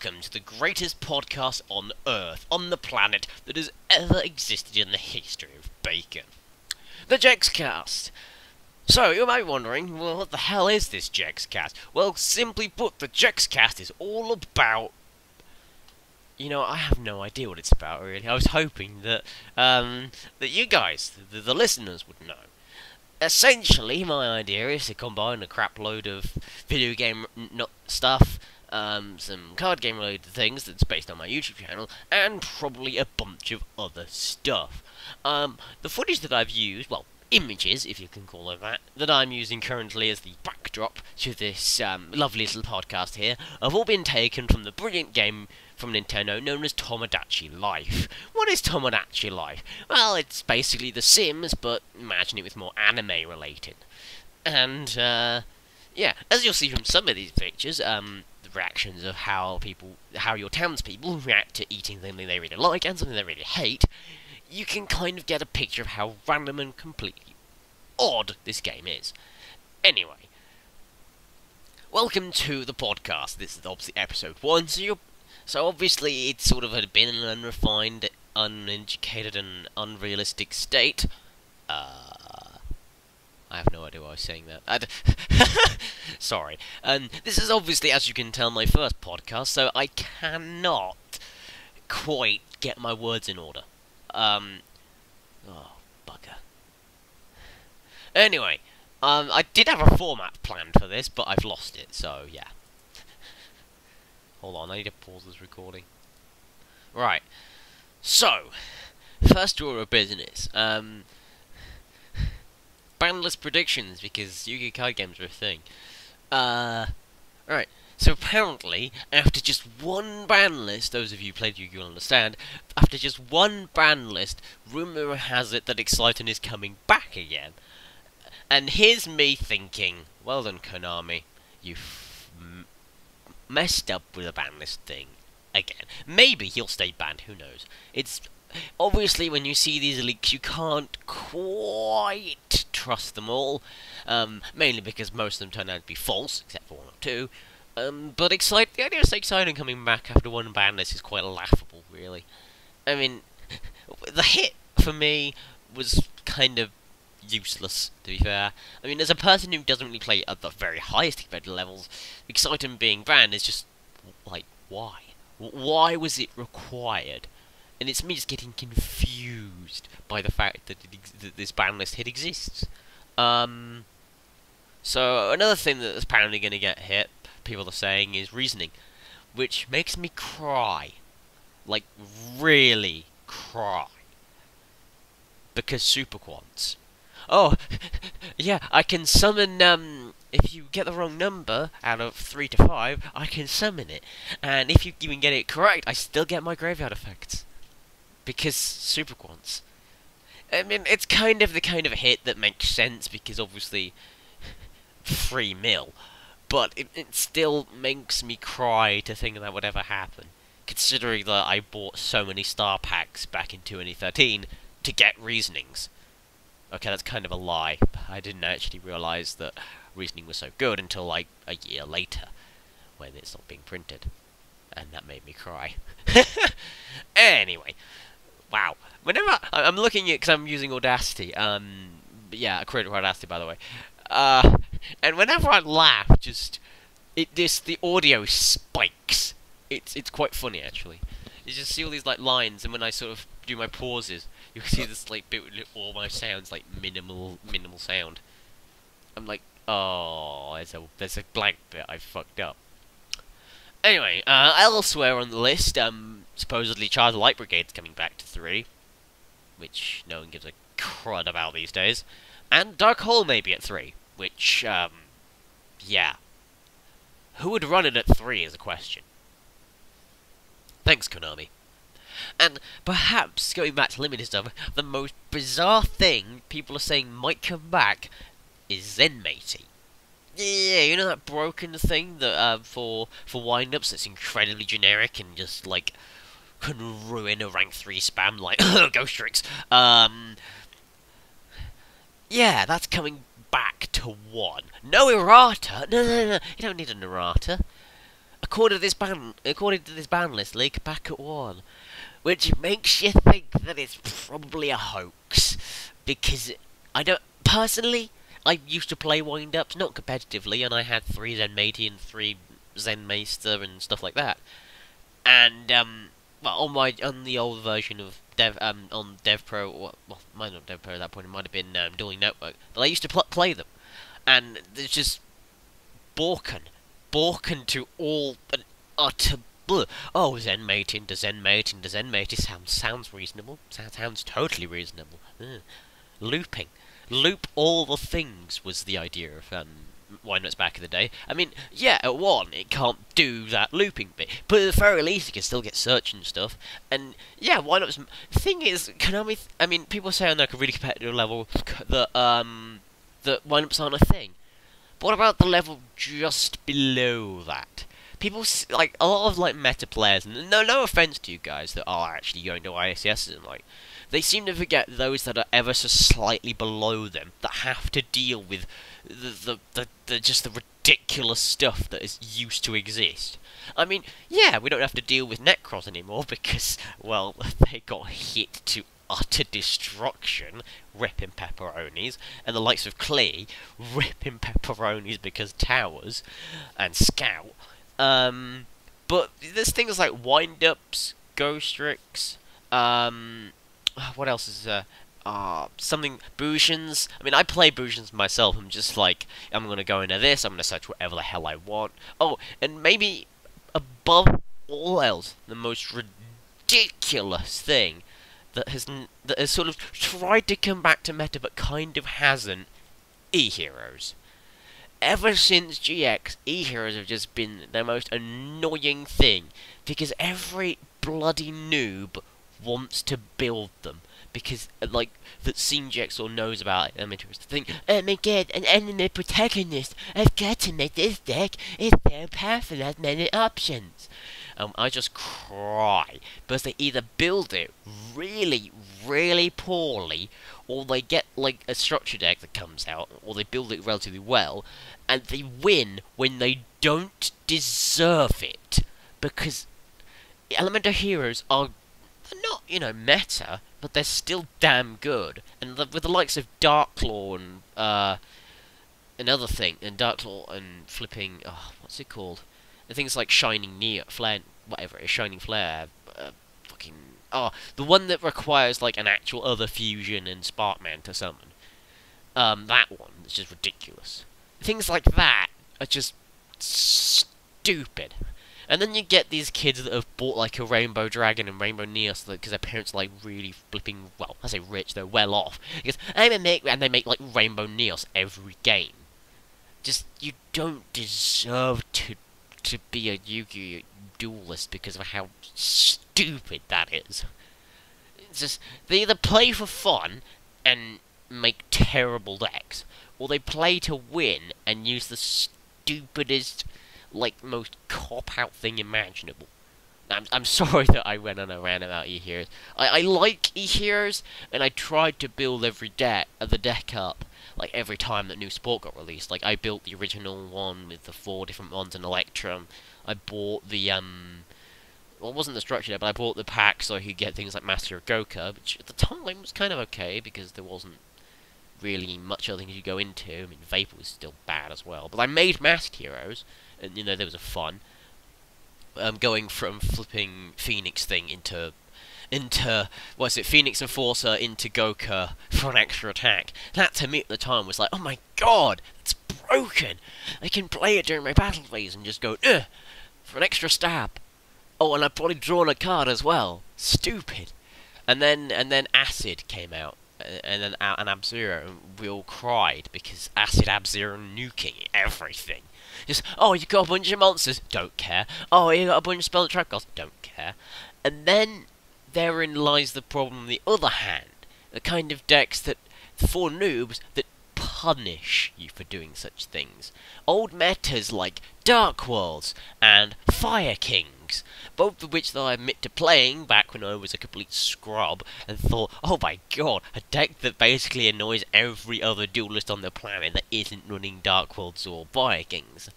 welcome to the greatest podcast on Earth, on the planet, that has ever existed in the history of bacon. The Jexcast. So, you might be wondering, well, what the hell is this Jexcast? Well, simply put, the Jexcast is all about... I have no idea what it's about, really. I was hoping that, that you guys, the listeners, would know. Essentially, my idea is to combine a crap load of video game stuff, some card game related things that's based on my YouTube channel, and probably a bunch of other stuff. The footage that I've used, well, images, if you can call it that I'm using currently as the backdrop to this lovely little podcast here, have all been taken from the brilliant game from Nintendo known as Tomodachi Life. What is Tomodachi Life? Well, it's basically The Sims, but imagine it with more anime related. And, yeah, as you'll see from some of these pictures, the reactions of how your townspeople react to eating something they really like and something they really hate, you can kind of get a picture of how random and completely odd this game is. Anyway, welcome to the podcast. This is obviously episode 1, so obviously it's sort of been an unrefined, uneducated, and unrealistic state. I have no idea why I was saying that. Sorry. This is obviously, as you can tell, my first podcast, so I cannot quite get my words in order. Oh, bugger. Anyway, I did have a format planned for this, but I've lost it, so yeah. Hold on, I need to pause this recording. Right. So, first order of business. Bandless predictions, because Yu-Gi-Oh! Card games are a thing. Right. So apparently, after just one ban list, those of you who played Yu-Gi-Oh! Understand, after just one ban list, rumour has it that Exciton is coming back again. And here's me thinking, well done Konami, you messed up with the ban list thing again. Maybe he'll stay banned, who knows. It's obviously when you see these leaks you can't quite trust them all, mainly because most of them turn out to be false, except for 1 or 2. But the idea of Exciton coming back after one ban list is quite laughable, really. I mean, the hit for me was kind of useless, to be fair. I mean, as a person who doesn't really play at the very highest competitive levels, Exciton being banned is just, like, why? Why was it required? And it's me just getting confused by the fact that, that this ban list hit exists. So, another thing that's apparently going to get hit, people are saying, is reasoning, which makes me cry. Like, really cry. Because super quants. Oh, yeah, I can summon, if you get the wrong number out of 3 to 5, I can summon it. And if you even get it correct, I still get my graveyard effects. Because super quants. I mean, it's kind of the kind of hit that makes sense, because obviously, free mil. But it still makes me cry to think that would ever happen. Considering that I bought so many star packs back in 2013 to get reasonings. Okay, that's kind of a lie. I didn't actually realise that reasoning was so good until, like, a year later, when it's not being printed. And that made me cry. Anyway, wow. Whenever I'm looking at, because I'm using Audacity, yeah, Creative Audacity, by the way. And whenever I laugh, the audio spikes. It's quite funny, actually. You just see all these, like, lines, and when I sort of do my pauses, you can see this, like, bit with all my sounds, like, minimal sound. I'm like, oh, there's a blank bit I fucked up. Anyway, elsewhere on the list, supposedly Charge the Light Brigade's coming back to 3, which no one gives a crud about these days, and Dark Hole may be at 3, which, yeah. Who would run it at 3 is a question. Thanks, Konami. And perhaps, going back to limited stuff, the most bizarre thing people are saying might come back is Zenmatey. Yeah, you know that broken thing that for wind-ups that's incredibly generic and just, like, can ruin a rank 3 spam, like, Ghost Tricks. Yeah, that's coming back to 1. No errata! No, you don't need an errata. according to this ban list, League back at 1, which makes you think that it's probably a hoax, because I don't personally. I used to play wind-ups, not competitively, and I had 3 Zen Matey and 3 Zen Meister and stuff like that. And well, on the old version of on DevPro, well, mine not DevPro at that point, it might have been Dueling Network, but I used to play them, and there's just Borken to all an utter bleh. Oh, Zen Mate into Zen Mate into Zen Mate. It sounds reasonable. Sounds totally reasonable. Looping. Loop all the things was the idea of Windups back in the day. I mean, yeah, at 1 it can't do that looping bit, but at the very least it can still get search and stuff. And yeah, Windups. The thing is, Konami. I mean, people say on like a really competitive level that that Windups aren't a thing. But what about the level just below that? People like a lot of like meta players, and no offense to you guys that are actually going to ISS and like, they seem to forget those that are ever so slightly below them that have to deal with the just the ridiculous stuff that is used to exist. I mean, yeah, we don't have to deal with Necros anymore because, well, they got hit to utter destruction, ripping pepperonis, and the likes of Klee, ripping pepperonis because towers, and Scout. But there's things like wind-ups, ghost tricks, what else is there? Something Bouchons. I mean, I play Bouchons myself. I'm just like, I'm gonna go into this. I'm gonna search whatever the hell I want. Oh, and maybe above all else, the most ridiculous thing that has sort of tried to come back to meta, but kind of hasn't. E-heroes. Ever since GX, E-heroes have just been the most annoying thing, because every bloody noob wants to build them, because, like, that seen Jex or knows about it, I'm interested to think, oh my god, an enemy protagonist, I've got to make this deck, it's so powerful, it has many options. I just cry, because they either build it really, really poorly, or they get, like, a structure deck that comes out, or they build it relatively well, and they win when they don't deserve it, because Elemental heroes are not, you know, meta, but they're still damn good. And with the likes of Darklaw and another thing, and Darklaw and flipping, what's it called? And things like Shining Flare, whatever it is, Shining Flare, the one that requires like an actual other fusion and Sparkman to summon. That one is just ridiculous. Things like that are just stupid. And then you get these kids that have bought like a Rainbow Dragon and Rainbow Neos because their parents are like really flipping, well, I say rich, they're well off. Because and they make like Rainbow Neos every game. Just, you don't deserve to be a Yu-Gi-Oh! Duelist because of how stupid that is. It's just, they either play for fun and make terrible decks, or they play to win and use the stupidest, like, most cop-out thing imaginable. I'm sorry that I went on a rant about E-Heroes. I like E-Heroes, and I tried to build the deck up, like, every time that new sport got released. Like, I built the original one with the 4 different ones in Electrum. I bought the, well, it wasn't the structure there, but I bought the pack so I could get things like Master of Goka, which at the time was kind of okay, because there wasn't really much other things you go into. I mean, Vapor was still bad as well. But I made Masked Heroes, and, you know, there was a fun. Going from flipping Phoenix thing into what's it, Phoenix Enforcer into Goka for an extra attack. That to me at the time was like, oh my god, it's broken. I can play it during my battle phase and just go, for an extra stab. Oh, and I've probably drawn a card as well. Stupid. And then Acid came out, and then an Ab-Zero, and we all cried because Acid Ab-Zero nuking everything. Just, oh, you got a bunch of monsters, don't care. Oh, you got a bunch of spell trap cards, don't care. And then therein lies the problem on the other hand. The kind of decks that, for noobs, that punish you for doing such things. Old metas like Dark Worlds and Fire Kings, both of which I admit to playing back when I was a complete scrub and thought, oh my god, a deck that basically annoys every other duelist on the planet that isn't running Dark Worlds or Fire Kings.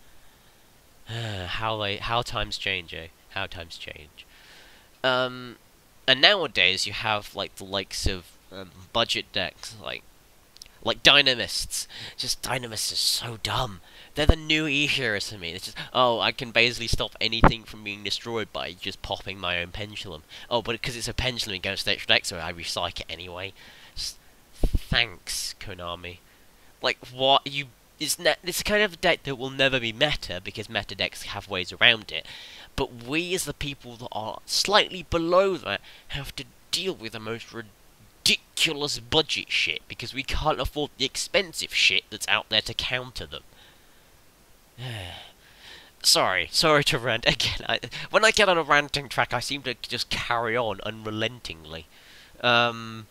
How times change, eh? How times change. Um, and nowadays you have like the likes of budget decks like Dynamists. Just Dynamists are so dumb. They're the new E-Heroes to me. It's just, oh, I can basically stop anything from being destroyed by just popping my own pendulum. Oh, but because it's a pendulum, it goes to the extra deck, so I recycle it anyway. Just, thanks, Konami. Like, what? It's kind of a deck that will never be meta, because meta decks have ways around it. But we, as the people that are slightly below that, have to deal with the most ridiculous budget shit because we can't afford the expensive shit that's out there to counter them. Sorry to rant again. When I get on a ranting track, I seem to just carry on unrelentingly. But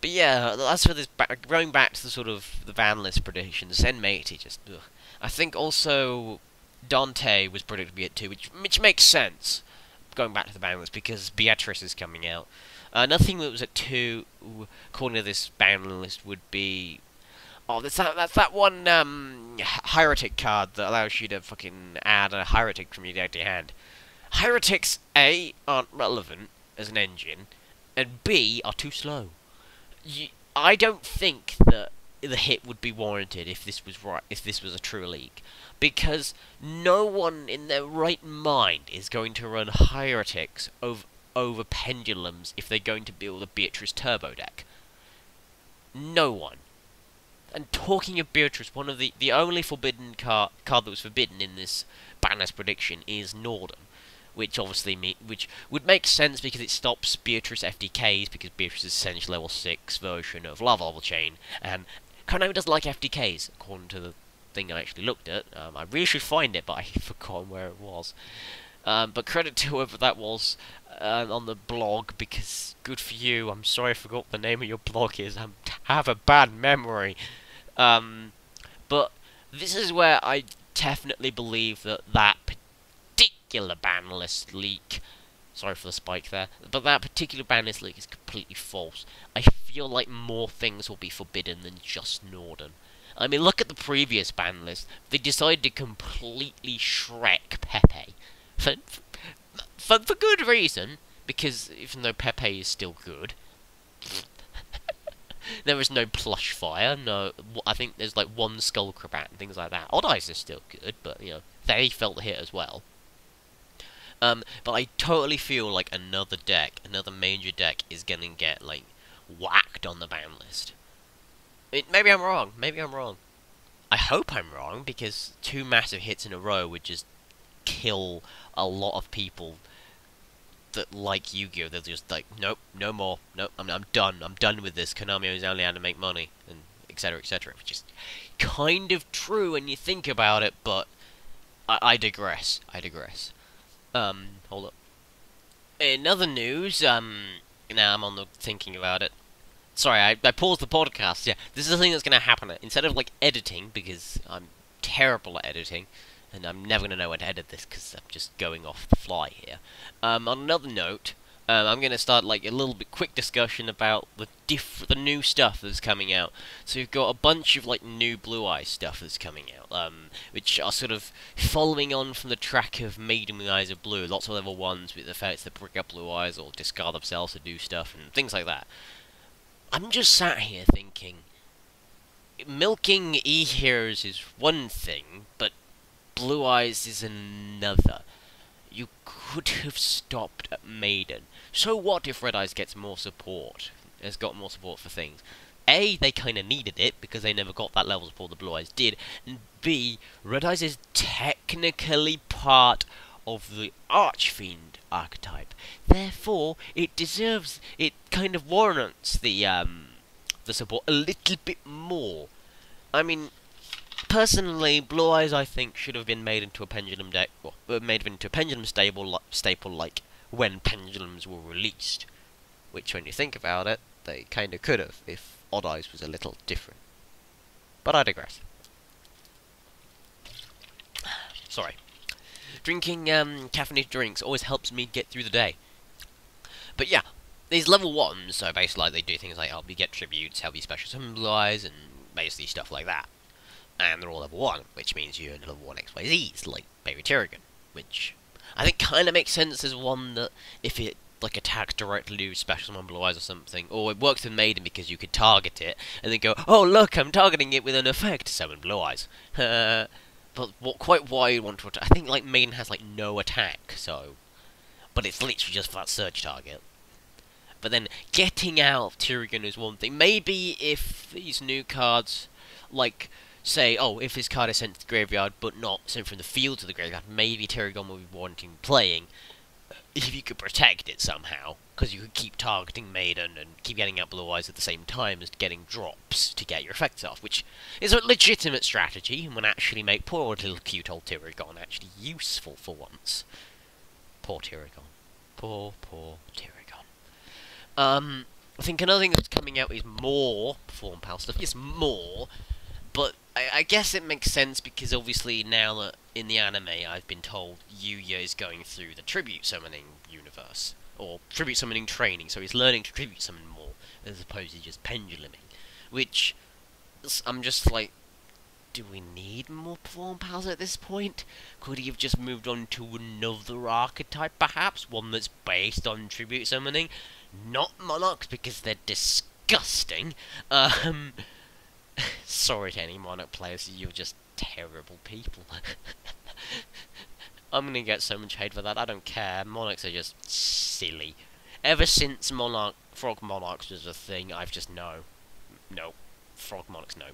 yeah, as for this, going back to the sort of the ban list predictions, Zenmaity just, ugh. I think also Dante was predicted to be at 2, which makes sense, going back to the ban list, because Beatrice is coming out. Nothing that was at 2, according to this ban list, would be... Oh, that's that one Heretic card that allows you to fucking add a Heretic from your deck to your hand. Heretics, A, aren't relevant as an engine, and B, are too slow. I don't think that the hit would be warranted if this was if this was a true league, because no one in their right mind is going to run Heretics over Pendulums if they're going to build a Beatrice Turbo deck. No one. And talking of Beatrice, one of the only forbidden card that was forbidden in this banner's prediction is Norden, which obviously which would make sense because it stops Beatrice FDKs, because Beatrice is essentially level 6 version of Lava Level Chain, and Konami doesn't like FDKs, according to the thing I actually looked at. I really should find it, but I forgot where it was. But credit to whoever that was on the blog, because good for you. I'm sorry I forgot what the name of your blog is. I have a bad memory. But this is where I definitely believe that particular ban list leak, sorry for the spike there, but that particular ban list leak is completely false. I feel like more things will be forbidden than just Norden. I mean, look at the previous ban list. They decided to completely Shrek Pepe. For good reason, because even though Pepe is still good, there is no plush fire, no, I think there's like one Skullcrabat and things like that. Odd Eyes is still good, but, you know, they felt the hit as well. But I totally feel like another major deck is gonna get, like, whacked on the ban list. Maybe I'm wrong, I hope I'm wrong, because 2 massive hits in a row would just kill a lot of people that like Yu-Gi-Oh! They're just like, nope, no more, nope, I'm done with this, Konami is only out to make money, and etc, which is kind of true when you think about it, but I digress. Hold up. In other news, now I'm on the thinking about it. Sorry, I paused the podcast. Yeah, this is the thing that's going to happen. Instead of, like, editing, because I'm terrible at editing, and I'm never going to know when to edit this, because I'm just going off the fly here. On another note, I'm going to start, like, a little bit quick discussion about the new stuff that's coming out. So we've got a bunch of, like, new Blue Eyes stuff that's coming out, which are sort of following on from the track of Maiden with Eyes of Blue. Lots of level 1s with effects that bring up Blue Eyes or discard themselves to do stuff and things like that. I'm just sat here thinking, milking E-Heroes is one thing, but Blue Eyes is another. You could have stopped at Maiden. So what if Red Eyes gets more support? Has got more support for things. A, they kind of needed it, because they never got that level of support the Blue Eyes did. And B, Red Eyes is technically part of the Archfiend archetype. Therefore, it kind of warrants the support a little bit more. I mean, personally, Blue Eyes, I think, should have been made into a pendulum deck, well, made into a pendulum staple like when pendulums were released. Which, when you think about it, they kind of could have, if Odd Eyes was a little different. But I digress. Sorry. Drinking caffeinated drinks always helps me get through the day. But yeah, these level 1s, so basically like, they do things like help you get tributes, help you special summon Blue Eyes, and basically stuff like that. And they're all level 1, which means you're in level 1 XYZs, like Baby Tyrigan, which I think kind of makes sense as one that if it like attacks directly with Special Summon Blue Eyes or something, or it works with Maiden because you could target it and then go, oh look, I'm targeting it with an effect, summon Blue Eyes. But quite why you want to attack? I think like Maiden has like no attack, so, but it's literally just for that surge target. But then getting out of Tyrigan is one thing. Maybe if these new cards, like, say, oh, if this card is sent to the graveyard but not sent from the field to the graveyard, maybe Tyrigan will be wanting playing if you could protect it somehow. Because you could keep targeting Maiden and keep getting out Blue Eyes at the same time as getting drops to get your effects off, which is a legitimate strategy and would actually make poor little cute old Tyrigan actually useful for once. Poor Tyrigan. Poor Tyrigan. I think another thing that's coming out is more Perform Pal stuff. Yes, more, but I guess it makes sense because obviously now that in the anime I've been told Yuya is going through the tribute summoning universe, or tribute summoning training, so he's learning to tribute summon more, as opposed to just penduluming, which I'm just like, do we need more Perform Pals at this point? Could he have just moved on to another archetype, perhaps? One that's based on tribute summoning? Not Monarchs, because they're disgusting. Sorry to any Monarch players, you're just terrible people. I'm gonna get so much hate for that, I don't care. Monarchs are just silly. Ever since Frog Monarchs was a thing, I've just no. Frog Monarchs, no.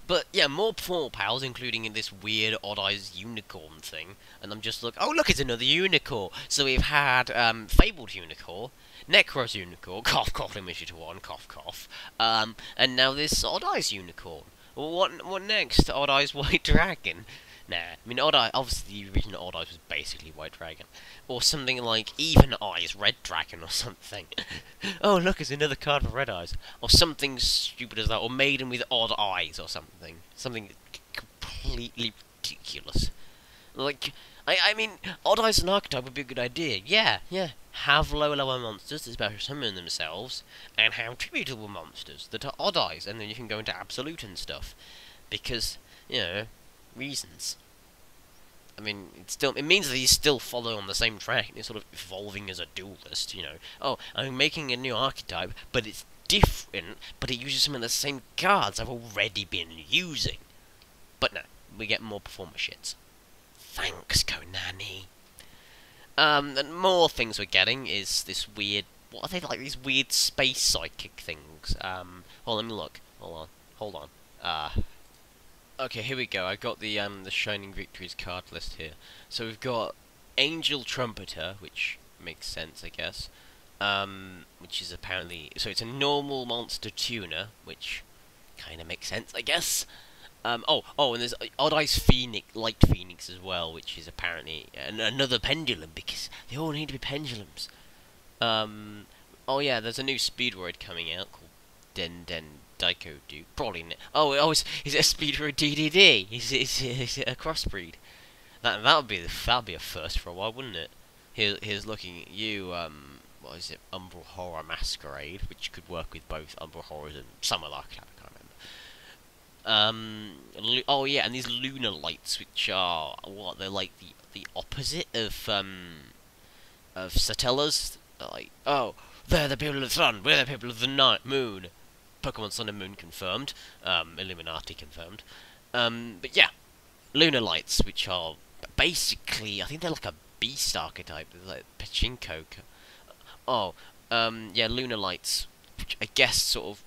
But yeah, more Perform Pals, including in this weird Odd Eyes unicorn thing. And I'm just like, oh look, it's another unicorn. So we've had Fabled Unicorn, Necros Unicorn, cough cough, Initiative 1, cough cough. And now this Odd Eyes unicorn. Well, what next? Odd Eyes White Dragon? Nah, I mean, obviously the original Odd Eyes was basically White Dragon. Or something like Even Eyes Red Dragon or something. Oh, look, it's another card for Red Eyes. Or something stupid as that. Or Maiden with Odd Eyes or something. Something completely ridiculous. Like, I mean, Odd Eyes as an archetype would be a good idea. Yeah. Have lower monsters that special summon themselves, and have tributable monsters that are Odd Eyes, and then you can go into Absolute and stuff. Because, you know, reasons. I mean, it means that he's still following on the same track, and he's sort of evolving as a duelist, you know. Oh, I'm making a new archetype, but it's different, but it uses some of the same cards I've already been using. But no, we get more performer shits. Thanks, Konami. And more things we're getting is this weird, what are they like, these weird space psychic things? Let me look. Hold on. Okay, here we go. I got the Shining Victories card list here. So we've got Angel Trumpeter, which makes sense, I guess. Which is apparently, so it's a normal monster tuner, which kind of makes sense, I guess. And there's Odd Eyes Phoenix, Light Phoenix as well, which is apparently another pendulum, because they all need to be pendulums. Oh yeah, there's a new Speedroid coming out called Daiko Duke. Probably is it a Speedroid DDD? Is it a crossbreed? That'll be a first for a while, wouldn't it? Here's looking at you. What is it? Umbral Horror Masquerade, which could work with both Umbral Horrors and some other archetype. I can't remember. Oh yeah, and these Lunar Lights, which are what? They're like the opposite of Satellas. Like, oh, they're the people of the sun. We're the people of the night moon. Pokemon Sun and Moon confirmed. Illuminati confirmed. But yeah, Lunar Lights, which are basically, I think they're like a beast archetype, like Pachinko. Yeah, Lunar Lights, which I guess sort of.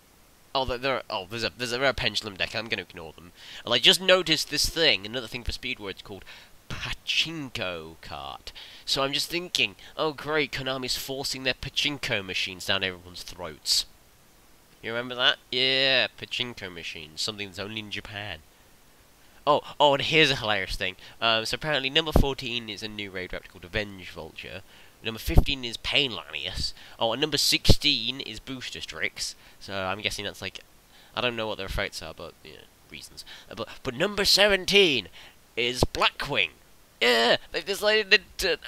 There's a rare pendulum deck. I'm gonna ignore them. And I just noticed this thing, another thing for Speedwords called Pachinko card. So I'm just thinking, oh great, Konami's forcing their Pachinko machines down everyone's throats. You remember that? Yeah, Pachinko machines, something that's only in Japan. Oh, and here's a hilarious thing. So apparently number 14 is a new raid raptor called Avenge Vulture. Number 15 is Painlanius. Oh, and number 16 is Booster Strix. So I'm guessing that's like, I don't know what their effects are, but yeah, reasons. But number 17 is Blackwing. Yeah, they've decided to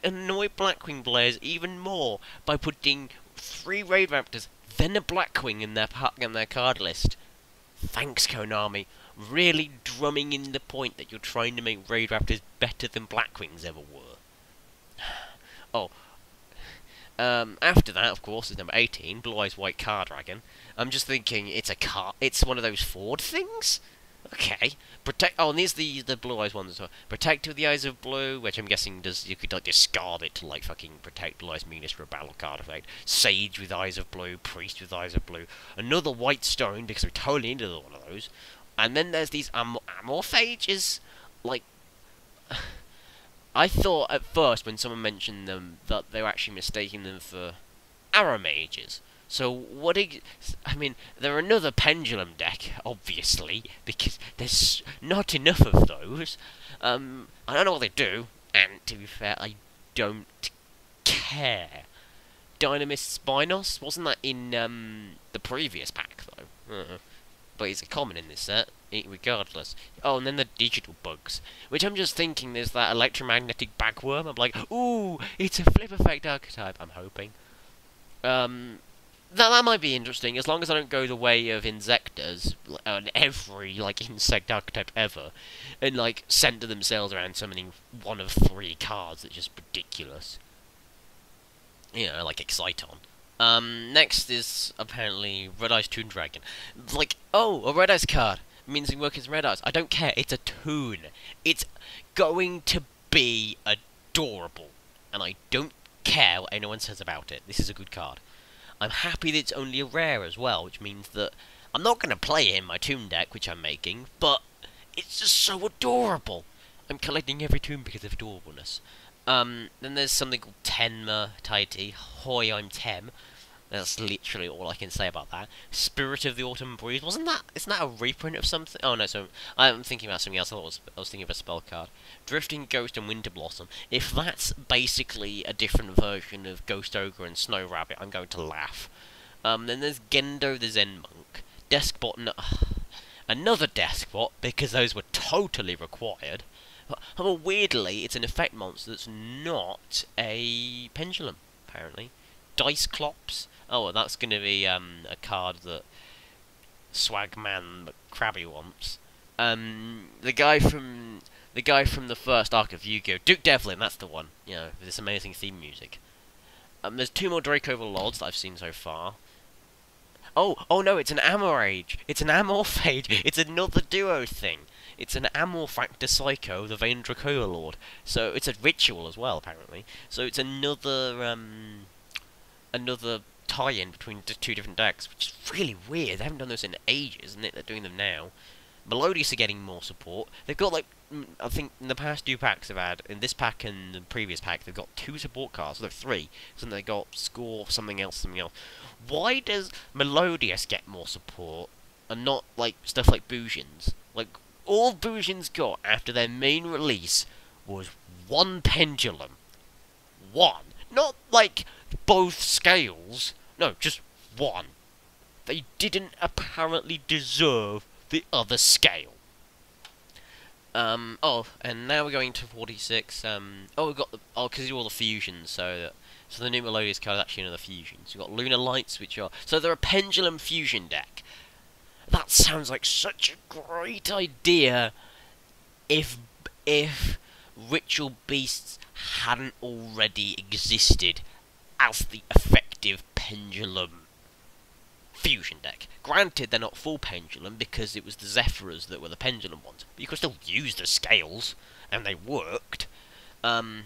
annoy Blackwing players even more by putting 3 raid raptors, then a Blackwing in their card list. Thanks, Konami. Really drumming in the point that you're trying to make Raid Raptors better than Blackwings ever were. Oh, after that, of course, is number 18, Blue Eyes White Car Dragon. I'm just thinking, it's a car. It's one of those Ford things. Okay, protect. Oh, and these the Blue Eyes ones as well. Protect with the Eyes of Blue, which I'm guessing you could like discard it to like fucking protect Blue Eyes Meanest for a battle card effect. Sage with Eyes of Blue, Priest with Eyes of Blue, another White Stone because we're totally into one of those. And then there's these Amorphages, like. I thought at first when someone mentioned them that they were actually mistaking them for Arrow Mages. So what? I mean, they're another pendulum deck, obviously, because there's not enough of those. I don't know what they do, and to be fair, I don't care. Dynamis Spinos, wasn't that in the previous pack though? But it's a common in this set, regardless. Oh, and then the digital bugs, which I'm just thinking there's that electromagnetic bagworm. I'm like, ooh, it's a flip effect archetype. I'm hoping. That might be interesting, as long as I don't go the way of Insectors, and every, like, insect archetype ever, and, like, center themselves around summoning one of 3 cards that's just ridiculous. You know, like Exciton. Next is, apparently, Red Eyes Toon Dragon. Like, oh, a Red Eyes card! It means we work as Red Eyes. I don't care, it's a toon. It's going to be adorable. And I don't care what anyone says about it. This is a good card. I'm happy that it's only a rare as well, which means that I'm not going to play it in my Toon deck, which I'm making, but it's just so adorable. I'm collecting every Toon because of adorableness. Then there's something called Tenma Taiti. Hoi, I'm Tem. That's literally all I can say about that. Spirit of the Autumn Breeze. Isn't that a reprint of something? Oh no, so I'm thinking about something else. I was thinking of a spell card. Drifting Ghost and Winter Blossom. If that's basically a different version of Ghost Ogre and Snow Rabbit, I'm going to laugh. Then there's Gendo the Zen Monk. Deskbot, another Deskbot, because those were totally required. Well, weirdly, it's an effect monster that's not a pendulum, apparently. Dice Clops. Oh, well, that's going to be a card that Swagman McCrabby wants. The guy from the first arc of Yu-Gi-Oh! Duke Devlin, that's the one. You know, with this amazing theme music. There's 2 more Draco Lords that I've seen so far. Oh no, it's an Amorage. It's an Amorphage. It's another duo thing. It's an Amorphactor Psycho, the Vain Dracoa Lord. So it's a ritual as well, apparently. So it's another tie-in between the 2 different decks, which is really weird. They haven't done this in ages, isn't it? They're doing them now. Melodious are getting more support. They've got, like, I think in the past 2 packs they've had, in this pack and the previous pack, they've got 2 support cards. No, 3. So they got Score, something else. Why does Melodious get more support, and not, like, stuff like Bujins? Like, all Bujins got after their main release was 1 pendulum. 1. Not, like, both scales. No, just 1. They didn't apparently deserve the other scale. Oh, and now we're going to 46. We've got the... Oh, because you all the fusions, so the new Melodious card is actually another fusion. So we've got Lunar Lights, which are... So they're a pendulum fusion deck. That sounds like such a great idea if Ritual Beasts hadn't already existed as the effective pendulum fusion deck. Granted, they're not full pendulum because it was the Zephyrs that were the pendulum ones, but you could still use the scales, and they worked. Also,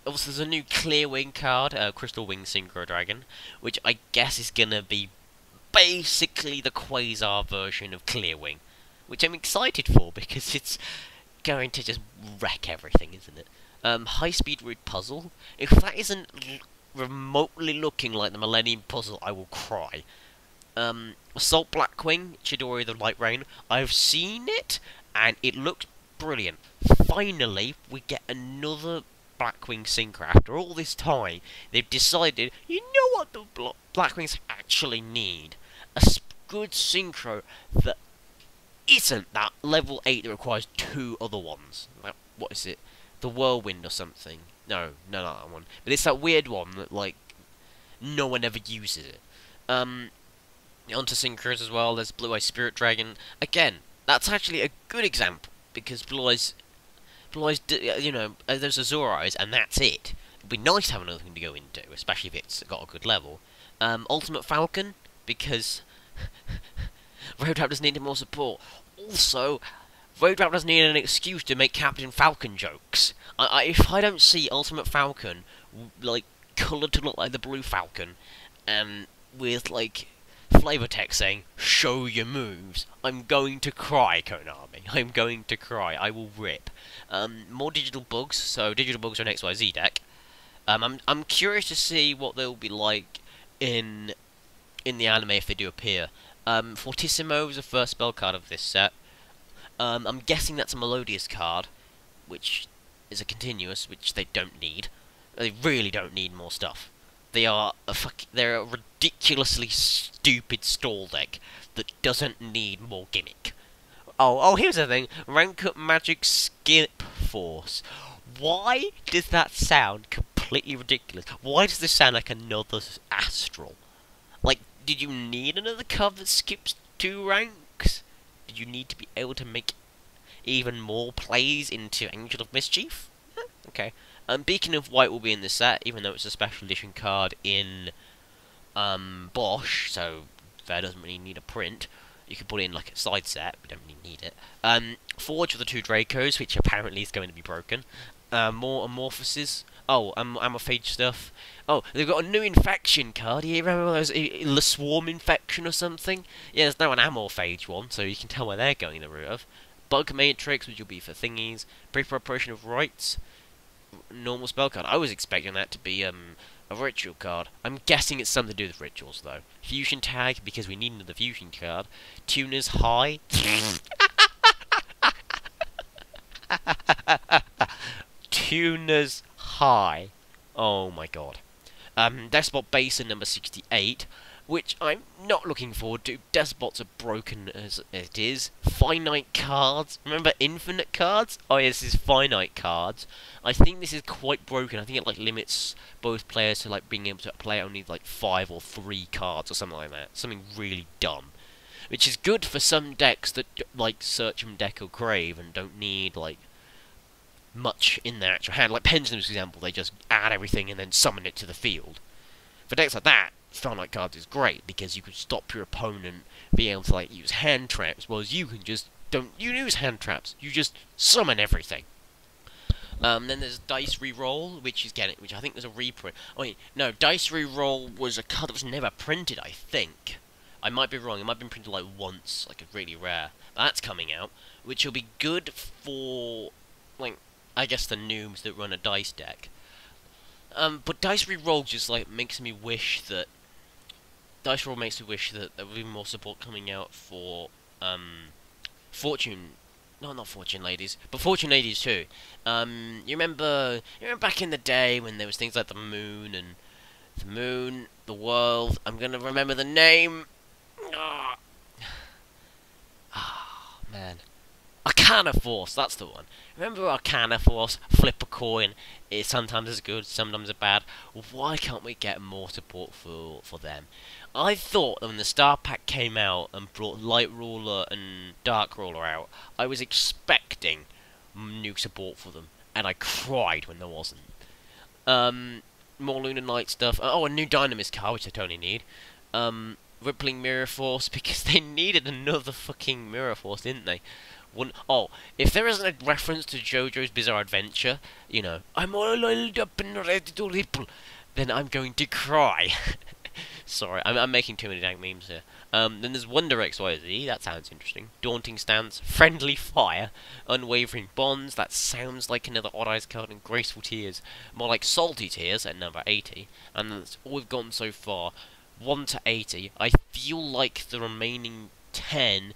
there's a new Clear Wing card, Crystal Wing Synchro Dragon, which I guess is gonna be basically the Quasar version of Clear Wing, which I'm excited for because it's going to just wreck everything, isn't it? High Speed Root Puzzle. If that isn't remotely looking like the Millennium Puzzle, I will cry. Assault Blackwing, Chidori the Light Rain. I've seen it, and it looks brilliant. Finally, we get another Blackwing Synchro. After all this time, they've decided, you know what the Blackwings actually need? A good Synchro that isn't that level 8 that requires 2 other ones. Like, what is it? The Whirlwind or something. No, not that one. But it's that weird one that, like, no one ever uses it. onto synchros as well. There's Blue Eyes Spirit Dragon. Again, that's actually a good example because Blue Eyes, there's Azure Eyes, and that's it. It'd be nice to have another thing to go into, especially if it's got a good level. Ultimate Falcon, because Roadtrap doesn't need more support. Also, Roadtrap doesn't need an excuse to make Captain Falcon jokes. If I don't see Ultimate Falcon, like, coloured to look like the Blue Falcon, with, like, flavor text saying, show your moves, I'm going to cry, Konami. I'm going to cry. I will rip. More digital bugs. So digital bugs are an XYZ deck. I'm curious to see what they'll be like in the anime if they do appear. Fortissimo is the first spell card of this set. I'm guessing that's a Melodious card, which is a continuous, which they don't need. They really don't need more stuff. They're a ridiculously stupid stall deck that doesn't need more gimmick. Oh, here's the thing. Rank up Magic Skip Force. Why does that sound completely ridiculous? Why does this sound like another Astral? Like, did you need another card that skips 2 ranks? Did you need to be able to make even more plays into Angel of Mischief? Okay. Beacon of White will be in this set, even though it's a special edition card in Bosch, so that doesn't really need a print. You can put it in like a side set, but don't really need it. Forge of the 2 Dracos, which apparently is going to be broken. More Amorphoses. Oh, Amophage stuff. Oh, they've got a new infection card. You remember those the Swarm infection or something? Yeah, there's now an Amophage one, so you can tell where they're going the route of. Bug Matrix, which will be for thingies. Preparation of Rites. Normal spell card. I was expecting that to be a ritual card. I'm guessing it's something to do with rituals though. Fusion tag, because we need another fusion card. Tuner's High. Tuner's High. Oh my god. Despot Basin number 68, which I'm not looking forward to. Despots are broken as it is. Finite cards. Remember infinite cards? Oh yes, this is finite cards. I think this is quite broken. I think it like limits both players to like being able to play only like 5 or 3 cards or something like that. Something really dumb. Which is good for some decks that like Search and Deck or Crave and don't need like much in their actual hand. Like Pendulum's example, they just add everything and then summon it to the field. For decks like that, finite cards is great because you can stop your opponent being able to like use hand traps, whereas you can just don't use hand traps. You just summon everything. Then there's Dice Reroll, which I think there's a reprint. Oh wait, no, Dice Reroll was a card that was never printed. I think I might be wrong. It might have been printed like once, like a really rare. But that's coming out, which will be good for like I guess the noobs that run a dice deck. But Dice Reroll just like makes me wish that there would be more support coming out for Fortune. No, not Fortune Ladies, but Fortune Ladies too. You remember back in the day when there was things like the moon, the world. I'm gonna remember the name. Ah, man. Arcana Force, that's the one. Remember Arcana Force? Flip a coin. It's sometimes as good, sometimes as bad. Why can't we get more support for them? I thought that when the Star Pack came out and brought Light Ruler and Dark Ruler out, I was expecting new support for them, and I cried when there wasn't. More Lunar Knight stuff. Oh, a new Dynamis card, which I totally need. Rippling Mirror Force, because they needed another fucking Mirror Force, didn't they? If there isn't a reference to JoJo's Bizarre Adventure, I'm all oiled up and ready to ripple, then I'm going to cry. Sorry, I'm making too many dank memes here. Then there's Wonder XYZ, that sounds interesting. Daunting Stance, Friendly Fire, Unwavering Bonds, that sounds like another Odd Eyes card, and Graceful Tears, more like Salty Tears at number 80, and that's all we've gotten so far, 1 to 80. I feel like the remaining 10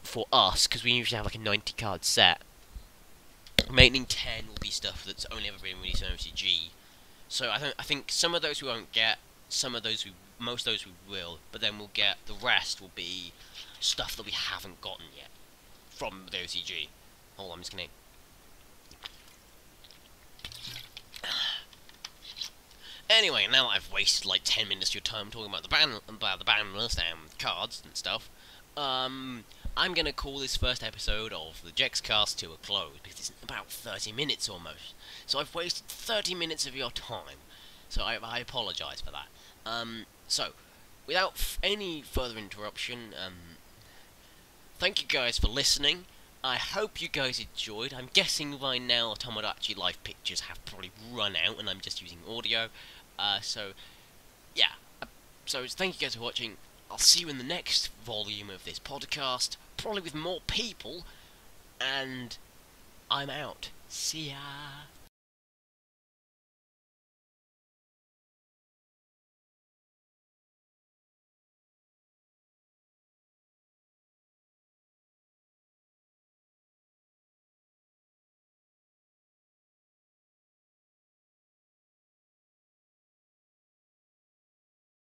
for us, because we usually have like a 90 card set, remaining 10 will be stuff that's only ever been released on OCG. So I think some of those we won't get, most of those we will, but then we'll get, the rest will be stuff that we haven't gotten yet from the OCG. Hold on, I'm just gonna... Anyway, now that I've wasted like 10 minutes of your time talking about the ban list and cards and stuff, I'm gonna call this first episode of the Jexcast to a close because it's about 30 minutes almost. So I've wasted 30 minutes of your time. So I apologise for that. So without any further interruption, thank you guys for listening. I hope you guys enjoyed. I'm guessing by now Tomodachi Life pictures have probably run out and I'm just using audio. So, yeah. So, thank you guys for watching. I'll see you in the next volume of this podcast, probably with more people, and I'm out. See ya!